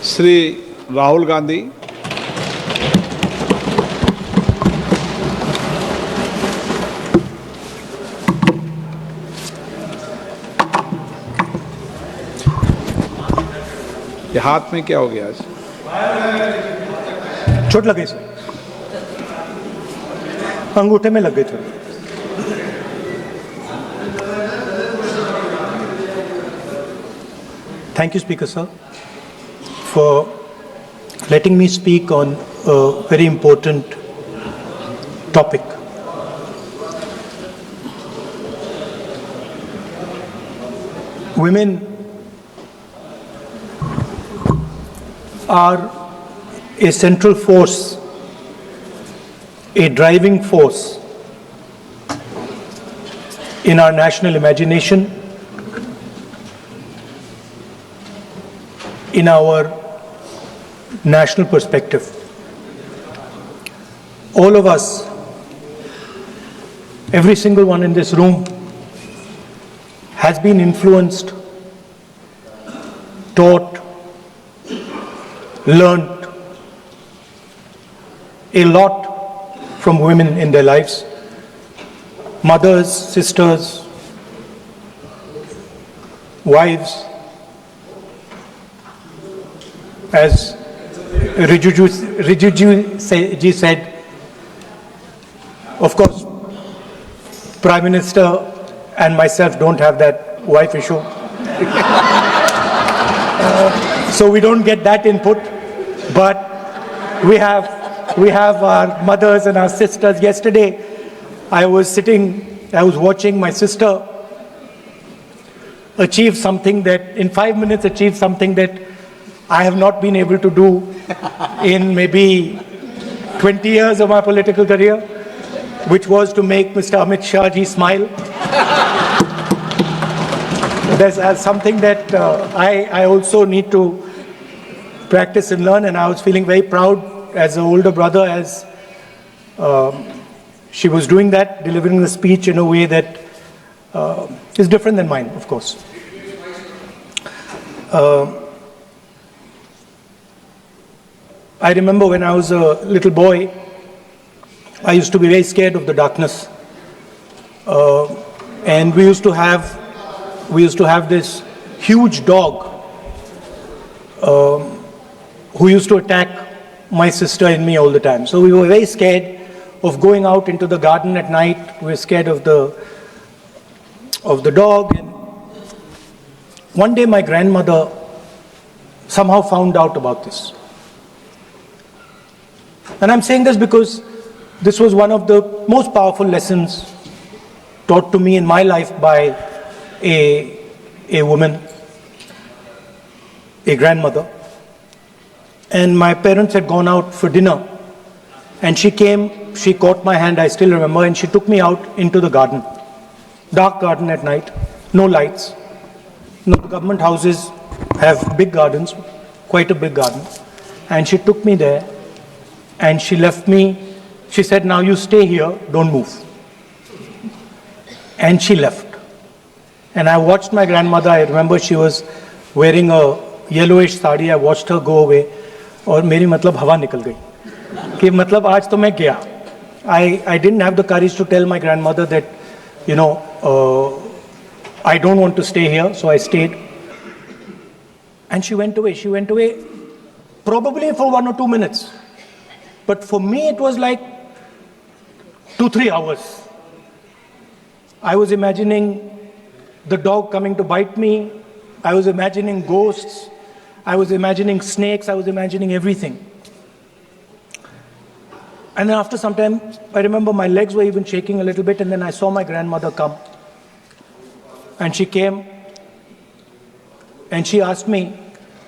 श्री राहुल गांधी, ये हाथ में क्या हो गया आज? चोट लगे सर, अंगूठे में लग गए थे. Thank you, Speaker Sir, for letting me speak on a very important topic. Women are a central force, a driving force in our national imagination, in our national perspective. All of us, every single one in this room, has been influenced, taught, learnt a lot from women in their lives. Mothers, sisters, wives. As Rijuji said, of course, Prime Minister and myself don't have that wife issue. So we don't get that input, but we have our mothers and our sisters. Yesterday, I was watching my sister achieve something that, in 5 minutes, achieve something that I have not been able to do in maybe 20 years of my political career, which was to make Mr. Amit Shah ji smile. There's something that I also need to practice and learn, and I was feeling very proud as an older brother as she was doing that, delivering the speech in a way that is different than mine, of course. I remember when I was a little boy, I used to be very scared of the darkness. And we used to have this huge dog who used to attack my sister and me all the time. So we were very scared of going out into the garden at night. We were scared of the dog. And one day my grandmother somehow found out about this. And I'm saying this because this was one of the most powerful lessons taught to me in my life by a woman, a grandmother. And my parents had gone out for dinner. And she came, she caught my hand, I still remember, and she took me out into the garden. Dark garden at night, no lights. No, the government houses have big gardens, quite a big garden. And she took me there. And she left me, she said, now you stay here, don't move. And she left. And I watched my grandmother, I remember she was wearing a yellowish sari, I watched her go away, और मेरी मतलब हवा निकल गई कि मतलब आज तो मैं गया. I didn't have the courage to tell my grandmother that, I don't want to stay here, so I stayed. And she went away. She went away probably for 1 or 2 minutes. But for me, it was like 2-3 hours. I was imagining the dog coming to bite me. I was imagining ghosts. I was imagining snakes. I was imagining everything. And then after some time, I remember my legs were even shaking a little bit, and then I saw my grandmother come. And she came, and she asked me,